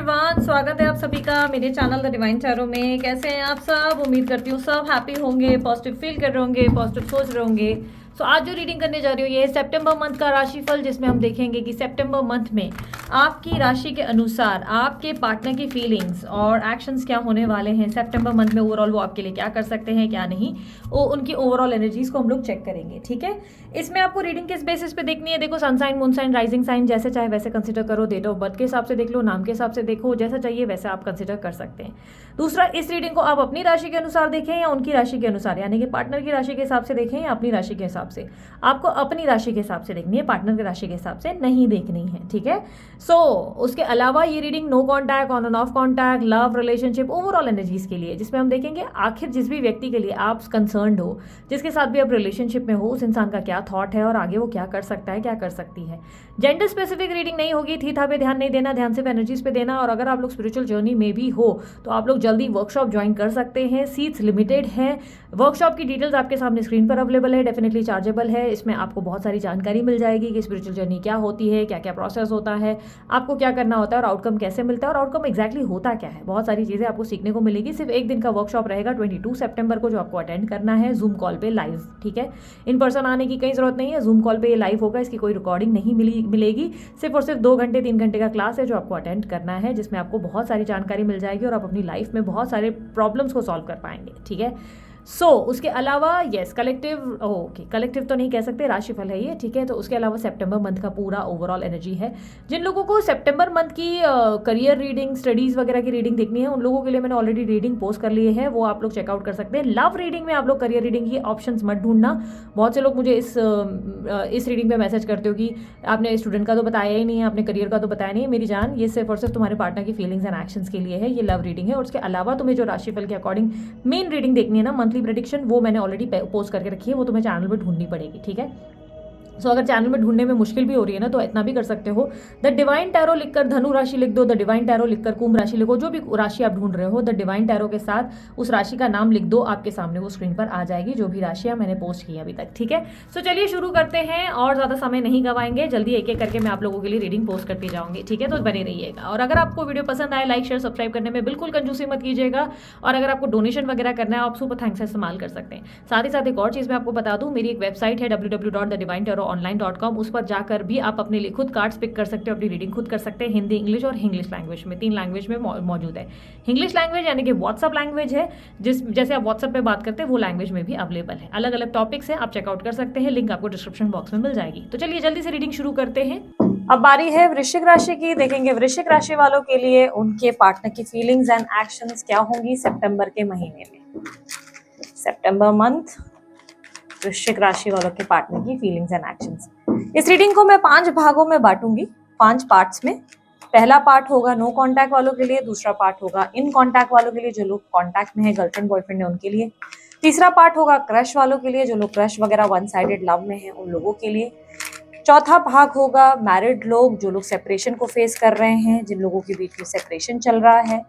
Everyone, स्वागत है आप सभी का मेरे चैनल द डिवाइन टैरो में। कैसे हैं आप सब? उम्मीद करती हूँ सब हैप्पी होंगे, पॉजिटिव फील कर रहे होंगे, पॉजिटिव सोच रहे होंगे। सो आज जो रीडिंग करने जा रही हूँ ये है सितंबर मंथ का राशिफल, जिसमें हम देखेंगे कि सितंबर मंथ में आपकी राशि के अनुसार आपके पार्टनर की फीलिंग्स और एक्शंस क्या होने वाले हैं। सितंबर मंथ में ओवरऑल वो आपके लिए क्या कर सकते हैं, क्या नहीं, वो उनकी ओवरऑल एनर्जीज को हम लोग चेक करेंगे। ठीक है, इसमें आपको रीडिंग किस बेसिस पे देखनी है? देखो, sun sign, moon sign, rising sign जैसे चाहे वैसे कंसिडर करो। डेट ऑफ बर्थ के हिसाब से देख लो, नाम के हिसाब से देखो, जैसा चाहिए वैसे आप कंसिडर कर सकते हैं। दूसरा, इस रीडिंग को आप अपनी राशि के अनुसार देखें या उनकी राशि के अनुसार, यानी कि पार्टनर की राशि के हिसाब से देखें या अपनी राशि के हिसाब से। आपको अपनी राशि के हिसाब से देखनी है, पार्टनर की राशि के हिसाब से नहीं देखनी है। ठीक है, सो उसके अलावा ये reading no contact, on and off contact, love, relationship, overall energies के लिए, जिसमें हम देखेंगे आखिर जिस भी व्यक्ति के लिए आप कंसर्न्ड हो, जिसके साथ भी आप रिलेशनशिप में हो, उस इंसान का क्या थॉट है और आगे वो क्या कर सकता है, क्या कर सकती है। जेंडर स्पेसिफिक रीडिंग नहीं होगी, थी था पे ध्यान नहीं देना, ध्यान सिर्फ एनर्जीज पे देना। और अगर आप लोग स्पिरिचुअल जर्नी में भी हो तो आप लोग जल्दी वर्कशॉप ज्वाइन कर सकते हैं। सीट्स लिमिटेड है। वर्कशॉप की डिटेल्स आपके सामने स्क्रीन पर अवेलेबल है, डेफिनेटली चार्जेबल है। इसमें आपको बहुत सारी जानकारी मिल जाएगी कि स्पिरिचुअल जर्नी क्या होती है, क्या क्या प्रोसेस होता है, आपको क्या करना होता है और आउटकम कैसे मिलता है और आउटकम एक्जैक्टली होता क्या है। बहुत सारी चीज़ें आपको सीखने को मिलेगी। सिर्फ एक दिन का वर्कशॉप रहेगा 22 सितंबर को, जो आपको अटेंड करना है जूम कॉल पे लाइव। ठीक है, इन पर्सन आने की कहीं जरूरत नहीं है, जूम कॉल पे ये लाइव होगा, इसकी कोई रिकॉर्डिंग नहीं मिलेगी। सिर्फ और सिर्फ 2 घंटे 3 घंटे का क्लास है जो आपको अटेंड करना है, जिसमें आपको बहुत सारी जानकारी मिल जाएगी और आप अपनी लाइफ में बहुत सारे प्रॉब्लम्स को सॉल्व कर पाएंगे। ठीक है, उसके अलावा यस, कलेक्टिव, ओके कलेक्टिव तो नहीं कह सकते, राशिफल है ये। ठीक है, तो उसके अलावा सितंबर मंथ का पूरा ओवरऑल एनर्जी है। जिन लोगों को सितंबर मंथ की करियर रीडिंग, स्टडीज वगैरह की रीडिंग देखनी है, उन लोगों के लिए मैंने ऑलरेडी रीडिंग पोस्ट कर लिए है, वो आप लोग चेकआउट कर सकते हैं। लव रीडिंग में आप लोग करियर रीडिंग की ऑप्शंस मत ढूंढना। बहुत से लोग मुझे इस रीडिंग पे मैसेज करते हो कि आपने स्टूडेंट का तो बताया ही नहीं है, आपने करियर का तो बताया नहीं है। मेरी जान, ये सिर्फ और सिर्फ तुम्हारे पार्टनर की फीलिंग्स एंड एक्शंस के लिए है, ये लव रीडिंग है। और उसके अलावा तुम्हें जो राशिफल के अकॉर्डिंग मेन रीडिंग देखनी है ना, मंथली प्रेडिक्शन, वो मैंने ऑलरेडी पोस्ट करके रखी है, वो तुम्हें चैनल पे ढूंढनी पड़ेगी। ठीक है, अगर चैनल में ढूंढने में मुश्किल भी हो रही है ना, तो इतना भी कर सकते हो, द डिवाइन टैरो लिखकर धनु राशि लिख दो, द डिवाइन टैरो लिखकर कुंभ राशि लिखो, जो भी राशि आप ढूंढ रहे हो द डिवाइन टैरो के साथ उस राशि का नाम लिख दो, आपके सामने वो स्क्रीन पर आ जाएगी, जो भी राशियां मैंने पोस्ट की अभी तक। ठीक है, चलिए शुरू करते हैं और ज्यादा समय नहीं गवाएंगे, जल्दी एक एक करके मैं आप लोगों के लिए रीडिंग पोस्ट करती जाऊंगी। ठीक है, तो बने रहिएगा। और अगर आपको वीडियो पसंद आए, लाइक शेयर सब्सक्राइब करने में बिल्कुल कंजूसी मत कीजिएगा। और अगर आपको डोनेशन वगैरह करना है, आप सुपर थैंक्स इस्तेमाल कर सकते हैं। साथ ही साथ एक और चीज मैं आपको बता दूं, मेरी एक वेबसाइट है www.thedivinetarot.online.com, उस पर जाकर भी आप अपने लिए खुद कार्ड्स पिक कर सकते हो, अपनी रीडिंग खुद कर सकते हैं। हिंदी, इंग्लिश और इंग्लिश लैंग्वेज में, 3 लैंग्वेज में मौजूद है। इंग्लिश लैंग्वेज यानी कि व्हाट्सअप लैंग्वेज है, जैसे आप व्हाट्सअप पे बात करते हैं वो लैंग्वेज में भी अवेलेबल है। अलग अलग टॉपिक्स हैं, आप चेकआउट कर सकते हैं, लिंक आपको डिस्क्रिप्शन बॉक्स में मिल जाएगी। तो चलिए जल्दी से रीडिंग शुरू करते हैं। अब बारी है वृश्चिक राशि की। देखेंगे वृश्चिक राशि वालों के लिए उनके पार्टनर की फीलिंग्स एंड एक्शंस क्या होंगी सितंबर के महीने में। सितंबर मंथ, वृश्चिक राशि वालों के पार्टनर की फीलिंग्स एंड एक्शंस। इस रीडिंग को मैं 5 भागों में बांटूंगी, 5 पार्ट्स में। पहला पार्ट होगा नो कांटेक्ट वालों के लिए, दूसरा पार्ट होगा इन कांटेक्ट वालों के लिए, जो लोग कांटेक्ट में है, गर्लफ्रेंड बॉयफ्रेंड है उनके लिए। तीसरा पार्ट होगा क्रश वालों के लिए, जो लोग क्रश वगैरह वन साइडेड लव में है उन लोगों के लिए। चौथा भाग होगा मैरिड लोग, जो लोग सेपरेशन को फेस कर रहे हैं, जिन लोगों के बीच में सेपरेशन चल रहा है।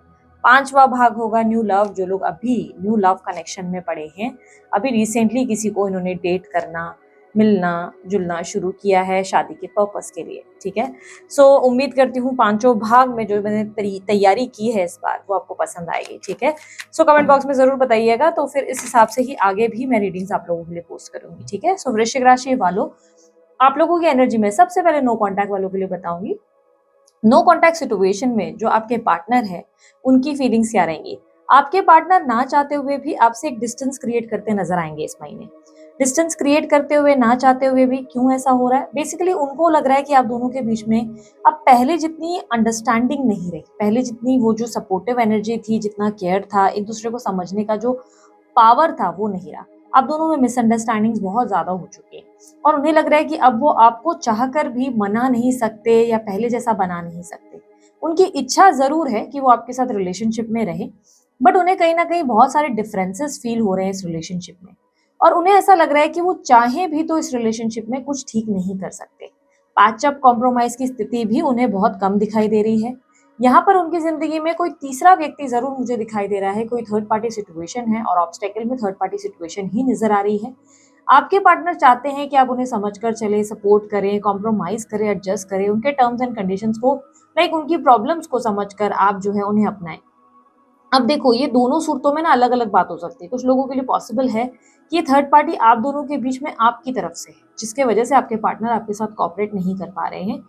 5वां भाग होगा न्यू लव, जो लोग अभी न्यू लव कनेक्शन में पड़े हैं, अभी रिसेंटली किसी को इन्होंने डेट करना, मिलना जुलना शुरू किया है शादी के पर्पस के लिए। ठीक है, उम्मीद करती हूँ 5 भाग में जो मैंने तैयारी की है इस बार वो आपको पसंद आएगी। ठीक है, कमेंट बॉक्स में जरूर बताइएगा, तो फिर इस हिसाब से ही आगे भी मैं रीडिंग्स आप लोगों के लिए पोस्ट करूंगी। ठीक है, वृश्चिक राशि वालों, आप लोगों की एनर्जी में सबसे पहले नो कॉन्टैक्ट वालों के लिए बताऊंगी। नो कॉन्टैक्ट सिचुएशन में जो आपके पार्टनर है उनकी फीलिंग्स क्या रहेंगी। आपके पार्टनर ना चाहते हुए भी आपसे एक डिस्टेंस क्रिएट करते नजर आएंगे इस महीने। डिस्टेंस क्रिएट करते हुए, ना चाहते हुए भी, क्यों ऐसा हो रहा है? बेसिकली उनको लग रहा है कि आप दोनों के बीच में अब पहले जितनी अंडरस्टैंडिंग नहीं रही, पहले जितनी वो जो सपोर्टिव एनर्जी थी, जितना केयर था, एक दूसरे को समझने का जो पावर था, वो नहीं रहा। अब दोनों में मिसअंडरस्टैंडिंग्स बहुत ज्यादा हो चुकी है और उन्हें लग रहा है कि अब वो आपको चाहकर भी मना नहीं सकते या पहले जैसा बना नहीं सकते। उनकी इच्छा जरूर है कि वो आपके साथ रिलेशनशिप में रहे, बट उन्हें कहीं ना कहीं बहुत सारे डिफरेंसेस फील हो रहे हैं इस रिलेशनशिप में और उन्हें ऐसा लग रहा है कि वो चाहे भी तो इस रिलेशनशिप में कुछ ठीक नहीं कर सकते। पैचअप कॉम्प्रोमाइज की स्थिति भी उन्हें बहुत कम दिखाई दे रही है। यहाँ पर उनकी जिंदगी में कोई तीसरा व्यक्ति जरूर मुझे दिखाई दे रहा है, कोई थर्ड पार्टी सिचुएशन है और ऑब्स्टेकल में थर्ड पार्टी सिचुएशन ही नजर आ रही है। आपके पार्टनर चाहते हैं कि आप उन्हें समझकर चलें, सपोर्ट करें, कॉम्प्रोमाइज़ करें, एडजस्ट करें, उनके टर्म्स एंड कंडीशंस को उनकी प्रॉब्लम्स को समझकर आप जो है उन्हें अपनाएँ। अब देखो ये दोनों सूरतों में ना अलग-अलग बात हो सकती है। कुछ लोगों के लिए पॉसिबल है कि ये थर्ड पार्टी आप दोनों के बीच में आपकी तरफ से है, जिसके वजह से आपके पार्टनर आपके साथ कोऑपरेट नहीं कर पा रहे हैं।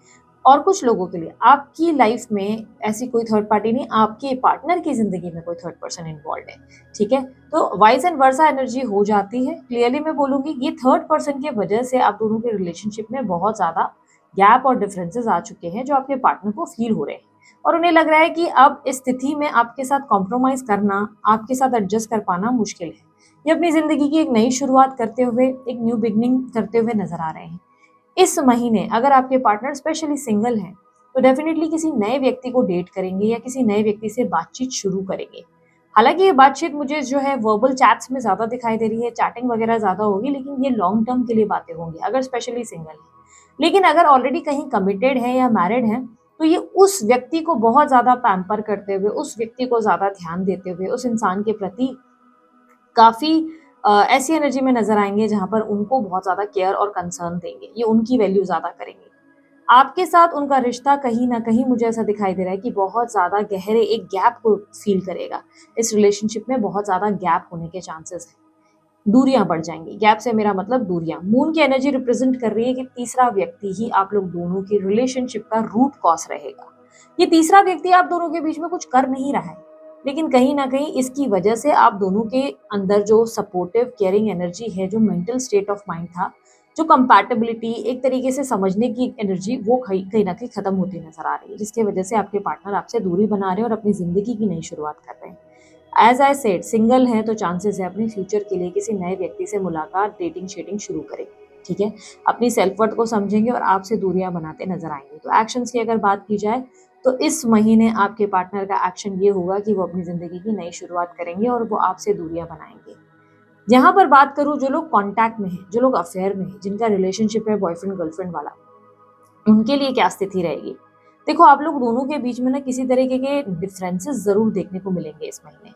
और कुछ लोगों के लिए आपकी लाइफ में ऐसी कोई थर्ड पार्टी नहीं, आपके पार्टनर की ज़िंदगी में कोई थर्ड पर्सन इन्वॉल्व्ड है, ठीक है? तो वाइस एंड वर्सा एनर्जी हो जाती है। क्लियरली मैं बोलूँगी ये थर्ड पर्सन की वजह से आप दोनों के रिलेशनशिप में बहुत ज़्यादा गैप और डिफरेंसेस आ चुके हैं, जो आपके पार्टनर को फ़ील हो रहे हैं। और उन्हें लग रहा है कि अब इस स्थिति में आपके साथ कॉम्प्रोमाइज़ करना, आपके साथ एडजस्ट कर पाना मुश्किल है। ये अपनी ज़िंदगी की एक नई शुरुआत करते हुए, एक न्यू बिगिनिंग करते हुए नज़र आ रहे हैं। इस महीने अगर आपके पार्टनर स्पेशली सिंगल हैं, तो डेफिनिटली किसी नए व्यक्ति को डेट करेंगे या किसी नए व्यक्ति से बातचीत शुरू करेंगे। हालाँकि ये बातचीत मुझे जो है वर्बल चैट्स में ज़्यादा दिखाई दे रही है, चैटिंग वगैरह ज़्यादा होगी, लेकिन ये लॉन्ग टर्म के लिए बातें होंगी अगर स्पेशली सिंगल हैं। लेकिन अगर ऑलरेडी कहीं कमिटेड है या मैरिड हैं, तो ये उस व्यक्ति को बहुत ज़्यादा पैम्पर करते हुए, उस व्यक्ति को ज़्यादा ध्यान देते हुए, उस इंसान के प्रति काफ़ी ऐसी एनर्जी में नज़र आएँगे जहाँ पर उनको बहुत ज़्यादा केयर और कंसर्न देंगे, ये उनकी वैल्यू ज़्यादा करेंगे। आपके साथ उनका रिश्ता कहीं न कहीं मुझे ऐसा दिखाई दे रहा है कि बहुत ज़्यादा गहरे एक गैप को फ़ील करेगा। इस रिलेशनशिप में बहुत ज़्यादा गैप होने के चांसेस हैं। दूरियाँ बढ़ जाएँगी, गैप से मेरा मतलब दूरियाँ। मून की एनर्जी रिप्रेज़ेंट कर रही है कि तीसरा व्यक्ति ही आप लोग दोनों की रिलेशनशिप का रूट कॉज़ रहेगा। ये तीसरा व्यक्ति आप दोनों के बीच में कुछ कर नहीं रहा है, लेकिन कहीं न कहीं इसकी वजह से आप दोनों के अंदर जो सपोर्टिव केयरिंग एनर्जी है, जो मेंटल स्टेट ऑफ माइंड था, जो कंपैटिबिलिटी एक तरीके से समझने की एनर्जी, वो कहीं न कहीं खत्म होती नज़र आ रही है, जिसकी वजह से आपके पार्टनर आपसे दूरी बना रहे हैं और अपनी ज़िंदगी की नई शुरुआत कर रहे हैं। एज़ आई सेड सिंगल हैं तो चांसेस है अपने फ्यूचर के लिए किसी नए व्यक्ति से मुलाकात, डेटिंग-शेटिंग शुरू करें, ठीक है? अपनी सेल्फ वर्थ को समझेंगे और आपसे दूरियाँ बनाते नज़र आएँगे। तो एक्शंस की अगर बात की जाए, तो इस महीने आपके पार्टनर का एक्शन ये होगा कि वो अपनी ज़िंदगी की नई शुरुआत करेंगे और वो आपसे दूरियाँ बनाएँगे। यहाँ पर बात करूँ जो लोग कॉन्टैक्ट में हैं, जो लोग अफेयर में हैं, जिनका रिलेशनशिप है बॉयफ्रेंड गर्लफ्रेंड वाला, उनके लिए क्या स्थिति रहेगी? देखो आप लोग दोनों के बीच में ना किसी तरीके के डिफरेंसेस ज़रूर देखने को मिलेंगे इस महीने।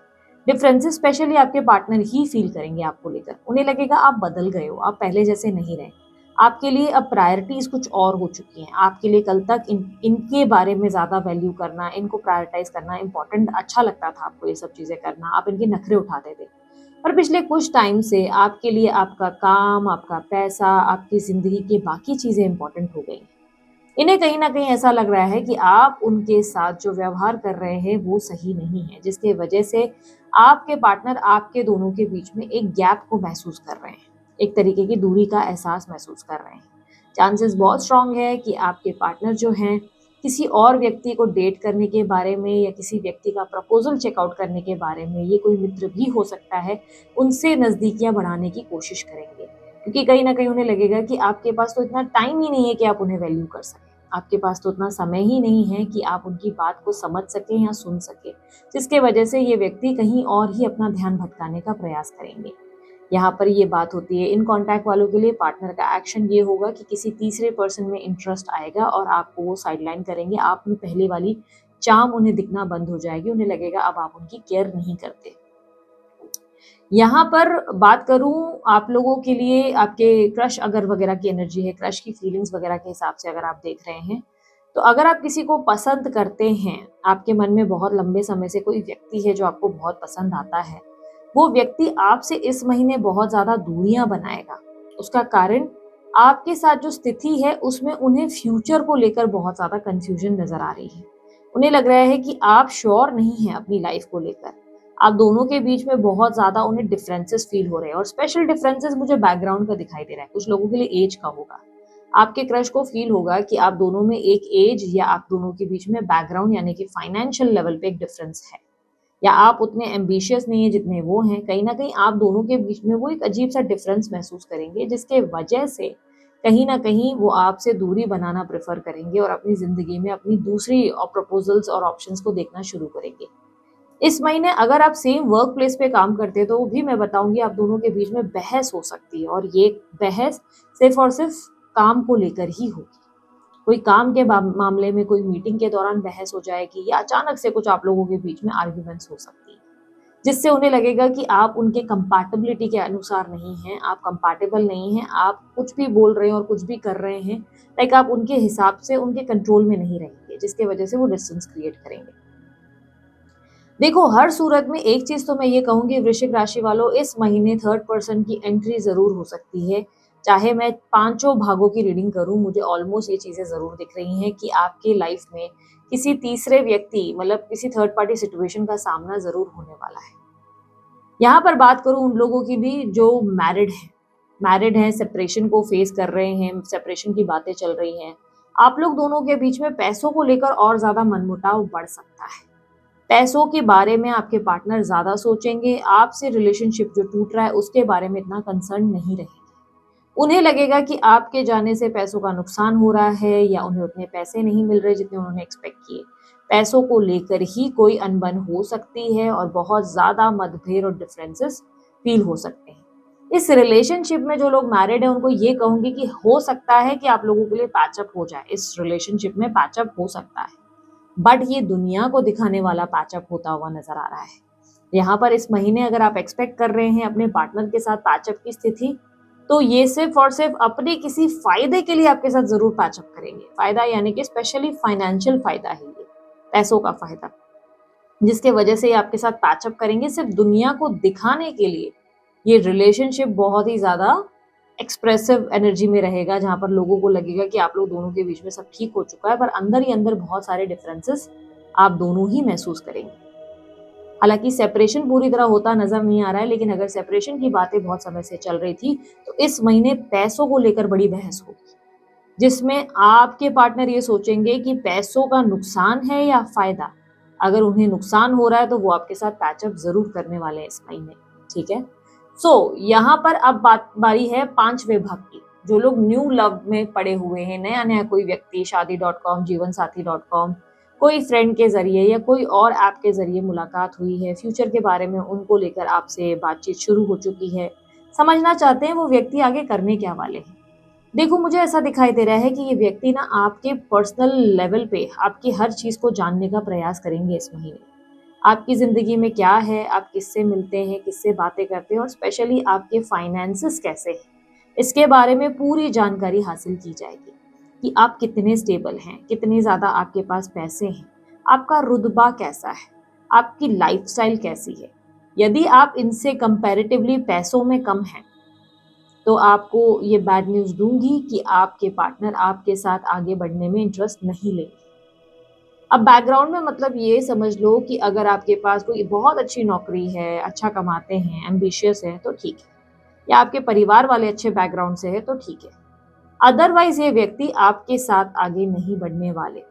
डिफरेंसेस स्पेशली आपके पार्टनर ही फ़ील करेंगे आपको लेकर। उन्हें लगेगा आप बदल गए हो, आप पहले जैसे नहीं रहे। आपके लिए अब प्रायोरिटीज़ कुछ और हो चुकी हैं। आपके लिए कल तक इनके बारे में ज़्यादा वैल्यू करना, इनको प्रायोरिटाइज़ करना इम्पोर्टेंट अच्छा लगता था आपको ये सब चीज़ें करना, आप इनके नखरे उठाते थे। पर पिछले कुछ टाइम से आपके लिए आपका काम, आपका पैसा, आपकी ज़िंदगी की बाकी चीज़ें इम्पोर्टेंट हो गई हैं। इन्हें कहीं न कहीं ऐसा लग रहा है कि आप उनके साथ जो व्यवहार कर रहे हैं वो सही नहीं है, जिसकी वजह से आपके पार्टनर आपके दोनों के बीच में एक गैप को महसूस कर रहे हैं। एक तरीके की दूरी का एहसास महसूस कर रहे हैं। चांसेस बहुत स्ट्रॉन्ग है कि आपके पार्टनर जो हैं, किसी और व्यक्ति को डेट करने के बारे में या किसी व्यक्ति का प्रपोज़ल चेकआउट करने के बारे में, ये कोई मित्र भी हो सकता है, उनसे नज़दीकियाँ बढ़ाने की कोशिश करेंगे। क्योंकि कहीं न कहीं उन्हें लगेगा कि आपके पास तो इतना टाइम ही नहीं है कि आप उन्हें वैल्यू कर सकें। आपके पास तो उतना समय ही नहीं है कि आप उनकी बात को समझ सकें या सुन सकें, जिसके वजह से ये व्यक्ति कहीं और ही अपना ध्यान भटकाने का प्रयास करेंगे। यहाँ पर ये बात होती है इन कॉन्टैक्ट वालों के लिए पार्टनर का एक्शन ये होगा कि किसी तीसरे पर्सन में इंटरेस्ट आएगा और आपको वो साइडलाइन करेंगे। आप में पहले वाली चार्म उन्हें दिखना बंद हो जाएगी, उन्हें लगेगा अब आप उनकी केयर नहीं करते। यहाँ पर बात करूँ आप लोगों के लिए आपके क्रश अगर वगैरह की एनर्जी है, क्रश की फीलिंग्स वगैरह के हिसाब से अगर आप देख रहे हैं, तो अगर आप किसी को पसंद करते हैं, आपके मन में बहुत लंबे समय से कोई व्यक्ति है जो आपको बहुत पसंद आता है, वो व्यक्ति आपसे इस महीने बहुत ज़्यादा दूरियाँ बनाएगा। उसका कारण आपके साथ जो स्थिति है उसमें उन्हें फ्यूचर को लेकर बहुत ज़्यादा कन्फ्यूजन नज़र आ रही है। उन्हें लग रहा है कि आप श्योर नहीं हैं अपनी लाइफ को लेकर। आप दोनों के बीच में बहुत ज़्यादा उन्हें डिफरेंसेस फील हो रहे हैं और स्पेशल डिफरेंसेस मुझे बैकग्राउंड का दिखाई दे रहा है। कुछ लोगों के लिए एज का होगा। आपके क्रश को फील होगा कि आप दोनों में एक एज या आप दोनों के बीच में बैकग्राउंड यानी कि फाइनेंशियल लेवल पे एक डिफरेंस है, या आप उतने एम्बिशियस नहीं है जितने वो हैं। कहीं ना कहीं आप दोनों के बीच में वो एक अजीब सा डिफरेंस महसूस करेंगे, जिसके वजह से कहीं ना कहीं वो आपसे दूरी बनाना प्रेफर करेंगे और अपनी ज़िंदगी में अपनी दूसरी प्रपोजल्स और ऑप्शंस को देखना शुरू करेंगे। इस महीने अगर आप सेम वर्क प्लेस पे काम करते हैं तो भी मैं बताऊंगी आप दोनों के बीच में बहस हो सकती है, और ये बहस सिर्फ और सिर्फ काम को लेकर ही होगी। कोई काम के मामले में कोई मीटिंग के दौरान बहस हो जाएगी या अचानक से कुछ आप लोगों के बीच में आर्ग्यूमेंट्स हो सकती है। जिससे उन्हें लगेगा कि आप उनके कंपैटिबिलिटी के अनुसार नहीं हैं, आप कंपैटिबल नहीं हैं, आप कुछ भी बोल रहे हैं और कुछ भी कर रहे हैं, लाइक आप उनके हिसाब से उनके कंट्रोल में नहीं रहेंगे, जिसकी वजह से वो डिस्टेंस क्रिएट करेंगे। देखो, हर सूरत में एक चीज तो मैं ये कहूंगी वृश्चिक राशि वालों, इस महीने थर्ड पर्सन की एंट्री जरूर हो सकती है। चाहे मैं पांचों भागों की रीडिंग करूं, मुझे ऑलमोस्ट ये चीजें जरूर दिख रही हैं कि आपके लाइफ में किसी तीसरे व्यक्ति, मतलब किसी थर्ड पार्टी सिचुएशन का सामना जरूर होने वाला है। यहाँ पर बात करूं उन लोगों की भी जो मैरिड हैं, सेपरेशन को फेस कर रहे हैं, सेपरेशन की बातें चल रही हैं। आप लोग दोनों के बीच में पैसों को लेकर और ज्यादा मनमुटाव बढ़ सकता है। पैसों के बारे में आपके पार्टनर ज्यादा सोचेंगे, आपसे रिलेशनशिप जो टूट रहा है उसके बारे में इतना कंसर्न नहीं रहेंगे। उन्हें लगेगा कि आपके जाने से पैसों का नुकसान हो रहा है या उन्हें उतने पैसे नहीं मिल रहे जितने उन्होंने एक्सपेक्ट किए। पैसों को लेकर ही कोई अनबन हो सकती है और बहुत ज्यादा मतभेद और डिफरेंसेस फील हो सकते हैं। इस रिलेशनशिप में जो लोग मैरिड हैं उनको ये कहूंगी कि हो सकता है कि आप लोगों के लिए पैचअप हो जाए, इस रिलेशनशिप में पैचअप हो सकता है, बट ये दुनिया को दिखाने वाला पैचअप होता हुआ नजर आ रहा है। यहाँ पर इस महीने अगर आप एक्सपेक्ट कर रहे हैं अपने पार्टनर के साथ पैचअप की स्थिति, तो ये सिर्फ और सिर्फ अपने किसी फायदे के लिए आपके साथ जरूर पैचअप करेंगे। फायदा यानी कि स्पेशली फाइनेंशियल फायदा है, ये पैसों का फायदा, जिसके वजह से ये आपके साथ पैचअप करेंगे सिर्फ दुनिया को दिखाने के लिए। ये रिलेशनशिप बहुत ही ज्यादा एक्सप्रेसिव एनर्जी में रहेगा, जहां पर लोगों को लगेगा कि आप लोग दोनों के बीच में सब ठीक हो चुका है, पर अंदर ही अंदर बहुत सारे डिफरेंसेस आप दोनों ही महसूस करेंगे। हालांकि सेपरेशन पूरी तरह होता नजर नहीं आ रहा है, लेकिन अगर सेपरेशन की बातें बहुत समय से चल रही थी तो इस महीने पैसों को लेकर बड़ी बहस होगी, जिसमें आपके पार्टनर ये सोचेंगे कि पैसों का नुकसान है या फायदा। अगर उन्हें नुकसान हो रहा है तो वो आपके साथ पैचअप जरूर करने वाले हैं इस महीने। ठीक है, यहाँ पर अब बारी है पांचवे भाग की। जो लोग न्यू लव में पड़े हुए हैं, नया नया कोई व्यक्ति शादी.com, जीवनसाथी.com, कोई फ्रेंड के जरिए या कोई और ऐप के जरिए मुलाकात हुई है, फ्यूचर के बारे में उनको लेकर आपसे बातचीत शुरू हो चुकी है, समझना चाहते हैं वो व्यक्ति आगे करने क्या वाले हैं। देखो, मुझे ऐसा दिखाई दे रहा है कि ये व्यक्ति ना आपके पर्सनल लेवल पे आपकी हर चीज को जानने का प्रयास करेंगे इस महीने। आपकी ज़िंदगी में क्या है, आप किससे मिलते हैं, किससे बातें करते हैं और स्पेशली आपके फाइनेंसेस कैसे हैं, इसके बारे में पूरी जानकारी हासिल की जाएगी कि आप कितने स्टेबल हैं, कितने ज़्यादा आपके पास पैसे हैं, आपका रुतबा कैसा है, आपकी लाइफस्टाइल कैसी है। यदि आप इनसे कंपैरेटिवली पैसों में कम हैं तो आपको ये बैड न्यूज़ दूंगी कि आपके पार्टनर आपके साथ आगे बढ़ने में इंटरेस्ट नहीं लेंगे। अब बैकग्राउंड में मतलब ये समझ लो कि अगर आपके पास कोई बहुत अच्छी नौकरी है, अच्छा कमाते हैं, एम्बिशियस है तो ठीक है, या आपके परिवार वाले अच्छे बैकग्राउंड से है तो ठीक है। अदरवाइज ये व्यक्ति आपके साथ आगे नहीं बढ़ने वाले।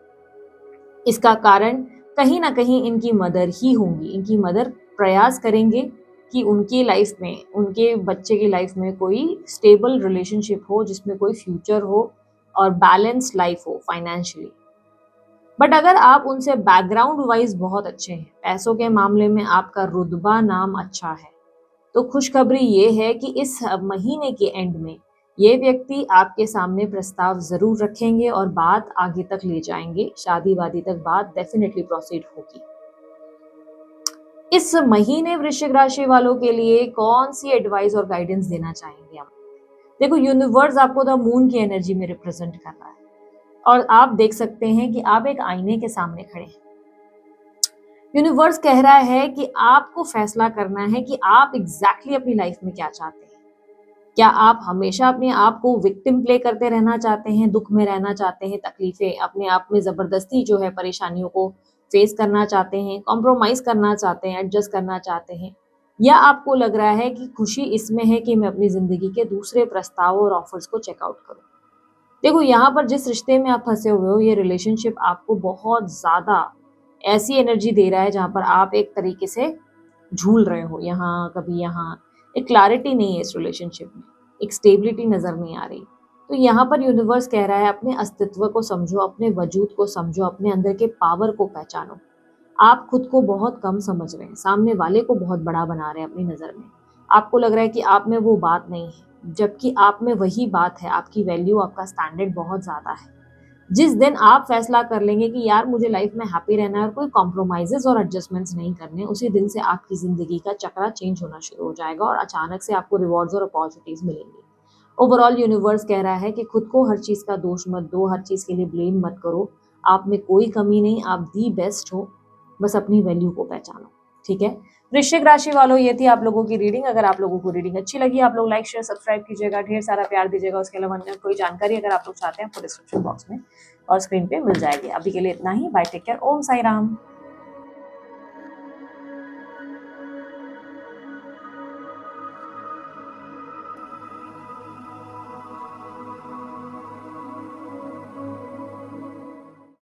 इसका कारण कहीं ना कहीं इनकी मदर ही होंगी। इनकी मदर प्रयास करेंगे कि उनकी लाइफ में, उनके बच्चे की लाइफ में कोई स्टेबल रिलेशनशिप हो, जिसमें कोई फ्यूचर हो और बैलेंस्ड लाइफ हो फाइनेंशियली। बट अगर आप उनसे बैकग्राउंड वाइज बहुत अच्छे हैं, पैसों के मामले में आपका रुतबा नाम अच्छा है, तो खुशखबरी ये है कि इस महीने के एंड में ये व्यक्ति आपके सामने प्रस्ताव जरूर रखेंगे और बात आगे तक ले जाएंगे। शादी वादी तक बात डेफिनेटली प्रोसीड होगी। इस महीने वृश्चिक राशि वालों के लिए कौन सी एडवाइस और गाइडेंस देना चाहेंगे हम? देखो, यूनिवर्स आपको द मून की एनर्जी में रिप्रेजेंट कर रहा है और आप देख सकते हैं कि आप एक आईने के सामने खड़े हैं। यूनिवर्स कह रहा है कि आपको फैसला करना है कि आप एग्जैक्टली अपनी लाइफ में क्या चाहते हैं। क्या आप हमेशा अपने आप को विक्टिम प्ले करते रहना चाहते हैं, दुख में रहना चाहते हैं, तकलीफें अपने आप में जबरदस्ती जो है परेशानियों को फेस करना चाहते हैं, कॉम्प्रोमाइज करना चाहते हैं, एडजस्ट करना चाहते हैं, या आपको लग रहा है कि खुशी इसमें है कि मैं अपनी जिंदगी के दूसरे प्रस्तावों और ऑफर्स को चेकआउट करूं। देखो, यहाँ पर जिस रिश्ते में आप फंसे हुए हो, ये रिलेशनशिप आपको बहुत ज्यादा ऐसी एनर्जी दे रहा है जहां पर आप एक तरीके से झूल रहे हो, यहाँ कभी यहाँ। एक क्लैरिटी नहीं है इस रिलेशनशिप में, एक स्टेबिलिटी नजर नहीं आ रही। तो यहाँ पर यूनिवर्स कह रहा है अपने अस्तित्व को समझो, अपने वजूद को समझो, अपने अंदर के पावर को पहचानो। आप खुद को बहुत कम समझ रहे हैं, सामने वाले को बहुत बड़ा बना रहे हैं अपनी नजर में। आपको लग रहा है कि आप में वो बात नहीं है, जबकि आप में वही बात है। आपकी वैल्यू, आपका स्टैंडर्ड बहुत ज्यादा है। जिस दिन आप फैसला कर लेंगे कि यार मुझे लाइफ में हैप्पी रहना है और कोई कॉम्प्रोमाइजेस और एडजस्टमेंट्स नहीं करने, उसी दिन से आपकी जिंदगी का चक्रा चेंज होना शुरू हो जाएगा और अचानक से आपको रिवॉर्ड्स और अपॉर्चुनिटीज मिलेंगी। ओवरऑल यूनिवर्स कह रहा है कि खुद को हर चीज का दोष मत दो, हर चीज के लिए ब्लेम मत करो। आप में कोई कमी नहीं, आप दी बेस्ट हो, बस अपनी वैल्यू को पहचानो। ठीक है, वृश्चिक राशि वालों, ये थी आप लोगों की रीडिंग। अगर आप लोगों को रीडिंग अच्छी लगी, आप लोग लाइक शेयर सब्सक्राइब कीजिएगा, ढेर सारा प्यार दीजिएगा। उसके अलावा अन्य कोई जानकारी अगर आप लोग चाहते हैं तो डिस्क्रिप्शन बॉक्स में और स्क्रीन पे मिल जाएगी। अभी के लिए इतना ही, बाय, टेक केयर, ओम साई राम।